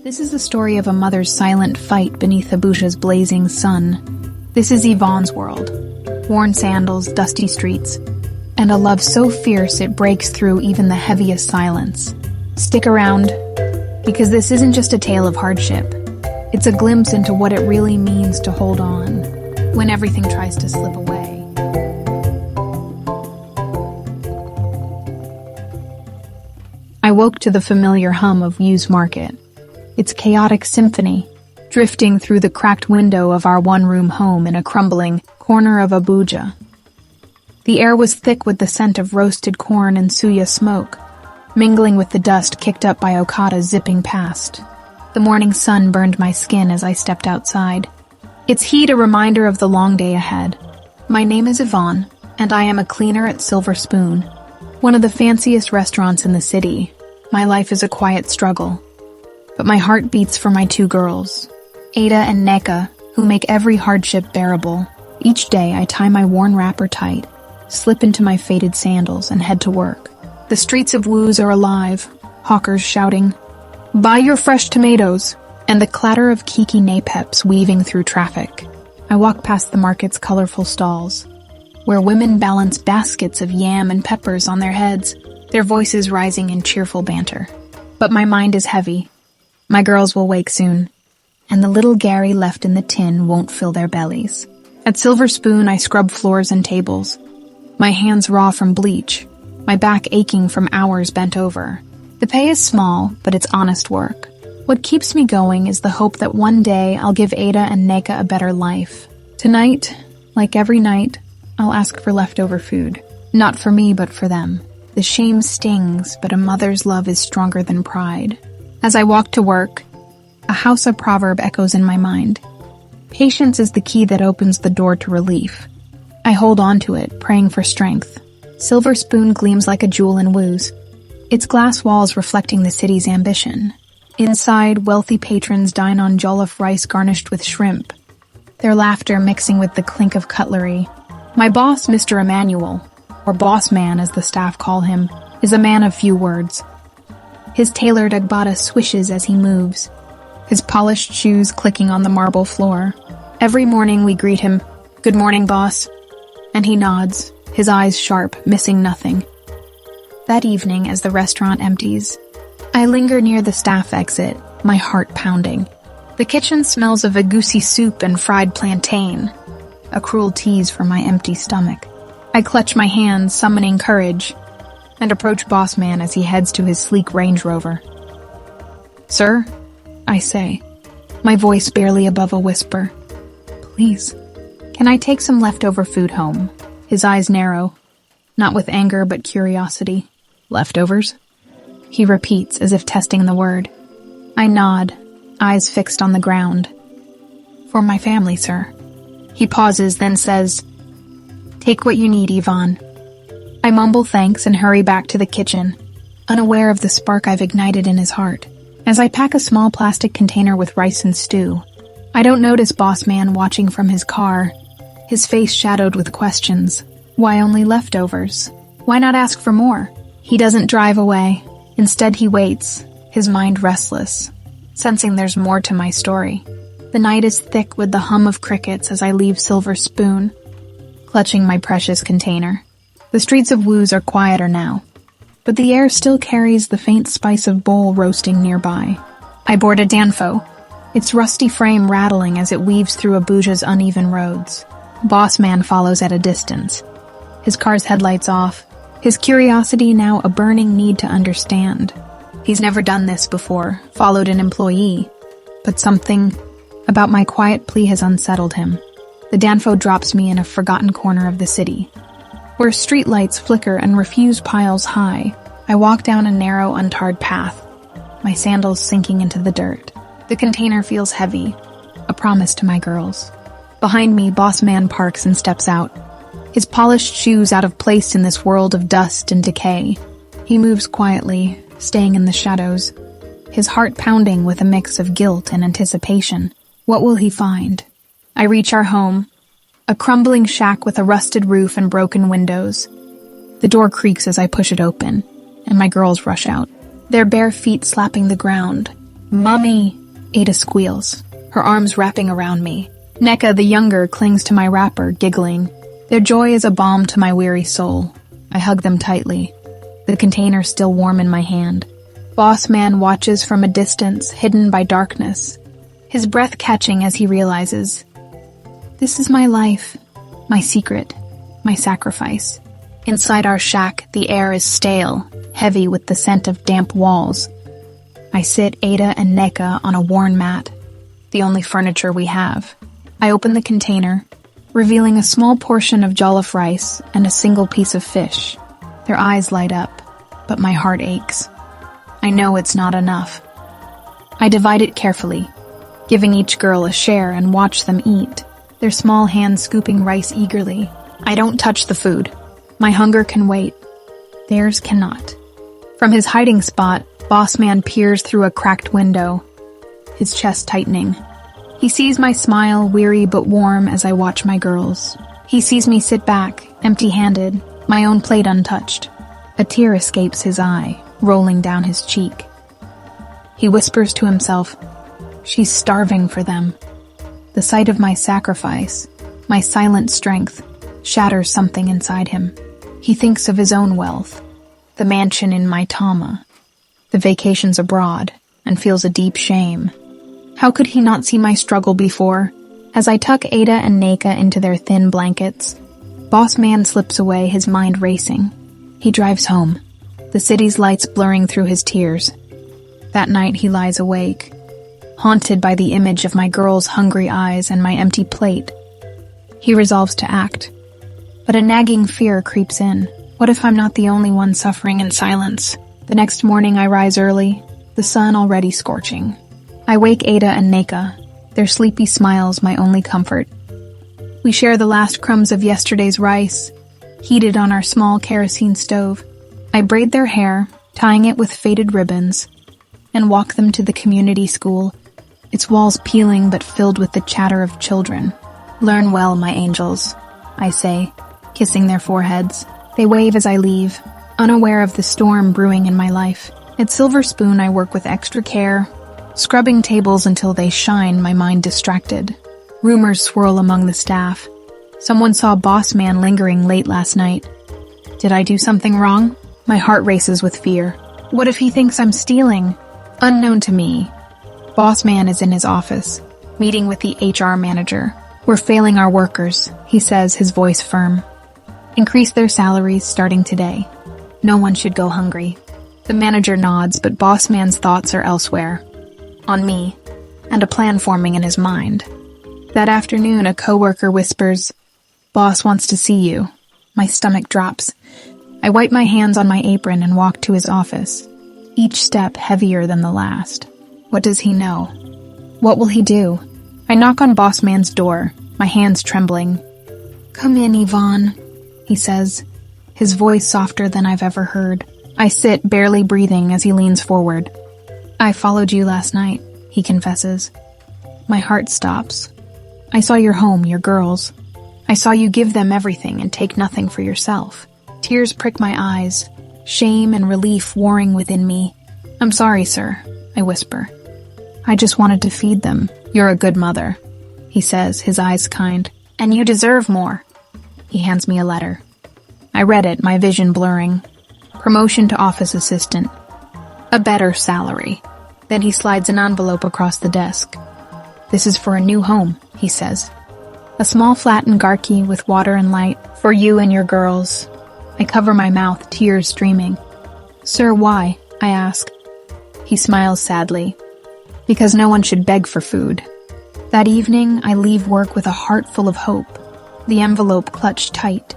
This is the story of a mother's silent fight beneath Abuja's blazing sun. This is Yvonne's world. Worn sandals, dusty streets, and a love so fierce it breaks through even the heaviest silence. Stick around, because this isn't just a tale of hardship. It's a glimpse into what it really means to hold on when everything tries to slip away. I woke to the familiar hum of Yu's market. Its chaotic symphony, drifting through the cracked window of our one-room home in a crumbling corner of Abuja. The air was thick with the scent of roasted corn and suya smoke, mingling with the dust kicked up by Okada zipping past. The morning sun burned my skin as I stepped outside, its heat a reminder of the long day ahead. My name is Yvonne, and I am a cleaner at Silver Spoon, one of the fanciest restaurants in the city. My life is a quiet struggle, but my heart beats for my two girls, Ada and Neka, who make every hardship bearable. Each day I tie my worn wrapper tight, slip into my faded sandals, and head to work. The streets of Woos are alive, hawkers shouting, "Buy your fresh tomatoes," and the clatter of Kiki Napeps weaving through traffic. I walk past the market's colorful stalls, where women balance baskets of yam and peppers on their heads, their voices rising in cheerful banter. But my mind is heavy. My girls will wake soon, and the little Gary left in the tin won't fill their bellies. At Silver Spoon, I scrub floors and tables, my hands raw from bleach, my back aching from hours bent over. The pay is small, but it's honest work. What keeps me going is the hope that one day I'll give Ada and Neka a better life. Tonight, like every night, I'll ask for leftover food. Not for me, but for them. The shame stings, but a mother's love is stronger than pride. As I walk to work, a Hausa proverb echoes in my mind. Patience is the key that opens the door to relief. I hold on to it, praying for strength. Silver Spoon gleams like a jewel in Woos, its glass walls reflecting the city's ambition. Inside, wealthy patrons dine on jollof rice garnished with shrimp, their laughter mixing with the clink of cutlery. My boss, Mr. Emmanuel, or Boss Man as the staff call him, is a man of few words. His tailored agbada swishes as he moves, his polished shoes clicking on the marble floor. Every morning we greet him, "Good morning, boss," and he nods, his eyes sharp, missing nothing. That evening, as the restaurant empties, I linger near the staff exit, my heart pounding. The kitchen smells of egusi soup and fried plantain, a cruel tease for my empty stomach. I clutch my hands, summoning courage, and approach Boss Man as he heads to his sleek Range Rover. "Sir," I say, my voice barely above a whisper, "please, can I take some leftover food home?" His eyes narrow, not with anger but curiosity. "Leftovers?" he repeats as if testing the word. I nod, eyes fixed on the ground. "For my family, sir." He pauses, then says, "Take what you need, Yvonne." I mumble thanks and hurry back to the kitchen, unaware of the spark I've ignited in his heart. As I pack a small plastic container with rice and stew, I don't notice Boss Man watching from his car, his face shadowed with questions. Why only leftovers? Why not ask for more? He doesn't drive away. Instead, he waits, his mind restless, sensing there's more to my story. The night is thick with the hum of crickets as I leave Silver Spoon, clutching my precious container. The streets of Woos are quieter now, but the air still carries the faint spice of bowl roasting nearby. I board a Danfo, its rusty frame rattling as it weaves through Abuja's uneven roads. Boss Man follows at a distance, his car's headlights off, his curiosity now a burning need to understand. He's never done this before, followed an employee, but something about my quiet plea has unsettled him. The Danfo drops me in a forgotten corner of the city, where streetlights flicker and refuse piles high. I walk down a narrow, untarred path, my sandals sinking into the dirt. The container feels heavy, a promise to my girls. Behind me, Boss Man parks and steps out, his polished shoes out of place in this world of dust and decay. He moves quietly, staying in the shadows, his heart pounding with a mix of guilt and anticipation. What will he find? I reach our home, a crumbling shack with a rusted roof and broken windows. The door creaks as I push it open, and my girls rush out, their bare feet slapping the ground. Mommy! Ada squeals, her arms wrapping around me. Neka, the younger, clings to my wrapper, giggling. Their joy is a balm to my weary soul. I hug them tightly, the container still warm in my hand. Boss Man watches from a distance, hidden by darkness, his breath catching as he realizes, this is my life, my secret, my sacrifice. Inside our shack, the air is stale, heavy with the scent of damp walls. I sit Ada and Neka on a worn mat, the only furniture we have. I open the container, revealing a small portion of jollof rice and a single piece of fish. Their eyes light up, but my heart aches. I know it's not enough. I divide it carefully, giving each girl a share and watch them eat, their small hands scooping rice eagerly. I don't touch the food. My hunger can wait. Theirs cannot. From his hiding spot, Boss Man peers through a cracked window, his chest tightening. He sees my smile, weary but warm, as I watch my girls. He sees me sit back, empty-handed, my own plate untouched. A tear escapes his eye, rolling down his cheek. He whispers to himself, she's starving for them. The sight of my sacrifice, my silent strength, shatters something inside him. He thinks of his own wealth, the mansion in Maitama, the vacations abroad, and feels a deep shame. How could he not see my struggle before? As I tuck Ada and Neka into their thin blankets, Boss Man slips away, his mind racing. He drives home, the city's lights blurring through his tears. That night he lies awake, haunted by the image of my girl's hungry eyes and my empty plate. He resolves to act, but a nagging fear creeps in. What if I'm not the only one suffering in silence? The next morning I rise early, the sun already scorching. I wake Ada and Neka, their sleepy smiles my only comfort. We share the last crumbs of yesterday's rice, heated on our small kerosene stove. I braid their hair, tying it with faded ribbons, and walk them to the community school, its walls peeling but filled with the chatter of children. Learn well, my angels, I say, kissing their foreheads. They wave as I leave, unaware of the storm brewing in my life. At Silver Spoon I work with extra care, scrubbing tables until they shine, my mind distracted. Rumors swirl among the staff. Someone saw Boss Man lingering late last night. Did I do something wrong? My heart races with fear. What if he thinks I'm stealing? Unknown to me, Boss Man is in his office, meeting with the HR manager. We're failing our workers, he says, his voice firm. Increase their salaries starting today. No one should go hungry. The manager nods, but Boss Man's thoughts are elsewhere. On me, and a plan forming in his mind. That afternoon, a coworker whispers, "Boss wants to see you." My stomach drops. I wipe my hands on my apron and walk to his office, each step heavier than the last. What does he know? What will he do? I knock on Boss Man's door, my hands trembling. "Come in, Yvonne," he says, his voice softer than I've ever heard. I sit, barely breathing, as he leans forward. "I followed you last night," he confesses. My heart stops. "I saw your home, your girls. I saw you give them everything and take nothing for yourself." Tears prick my eyes, shame and relief warring within me. "I'm sorry, sir," I whisper. "I just wanted to feed them." "You're a good mother," he says, his eyes kind. "And you deserve more." He hands me a letter. I read it, my vision blurring. Promotion to office assistant. A better salary. Then he slides an envelope across the desk. "This is for a new home," he says. "A small flat in Garki with water and light for you and your girls." I cover my mouth, tears streaming. "Sir, why?" I ask. He smiles sadly. "Because no one should beg for food." That evening, I leave work with a heart full of hope, the envelope clutched tight.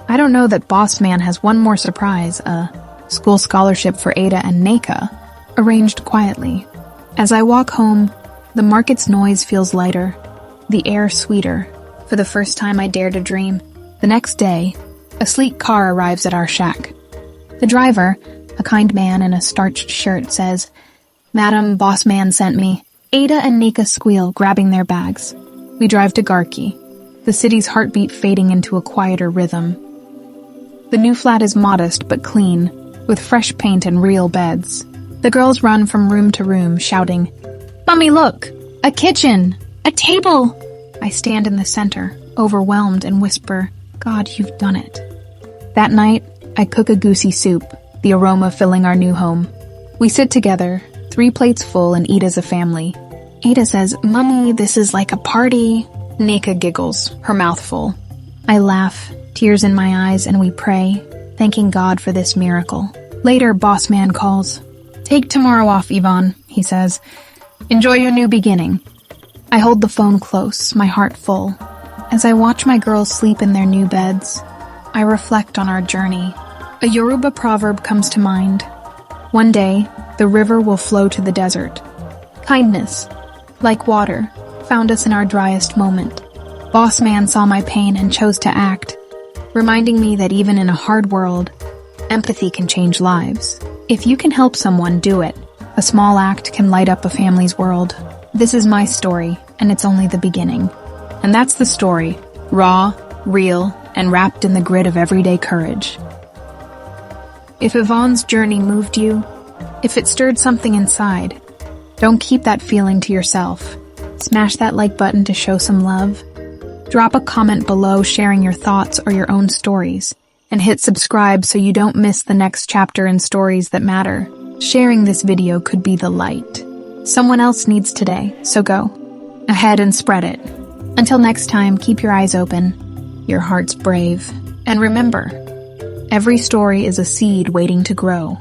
I don't know that Boss Man has one more surprise, a school scholarship for Ada and Neka, arranged quietly. As I walk home, the market's noise feels lighter, the air sweeter. For the first time I dare to dream. The next day, a sleek car arrives at our shack. The driver, a kind man in a starched shirt, says, "Madam, Boss Man sent me." Ada and Neka squeal, grabbing their bags. We drive to Garki, the city's heartbeat fading into a quieter rhythm. The new flat is modest but clean, with fresh paint and real beds. The girls run from room to room, shouting, Mommy, look! A kitchen! A table! I stand in the center, overwhelmed, and whisper, God, you've done it. That night, I cook a goosey soup, the aroma filling our new home. We sit together, 3 plates full, and eat as a family. Ada says, Mommy, this is like a party. Nika giggles, her mouth full. I laugh, tears in my eyes, and we pray, thanking God for this miracle. Later, boss man calls. Take tomorrow off, Yvonne, he says. Enjoy your new beginning. I hold the phone close, my heart full. As I watch my girls sleep in their new beds, I reflect on our journey. A Yoruba proverb comes to mind. One day, the river will flow to the desert. Kindness, like water, found us in our driest moment. Boss man saw my pain and chose to act, reminding me that even in a hard world, empathy can change lives. If you can help someone, do it. A small act can light up a family's world. This is my story, and it's only the beginning. And that's the story, raw, real, and wrapped in the grit of everyday courage. If Yvonne's journey moved you, if it stirred something inside, don't keep that feeling to yourself. Smash that like button to show some love. Drop a comment below sharing your thoughts or your own stories. And hit subscribe so you don't miss the next chapter in Stories That Matter. Sharing this video could be the light someone else needs today, so go ahead and spread it. Until next time, keep your eyes open, your hearts brave, and remember, every story is a seed waiting to grow.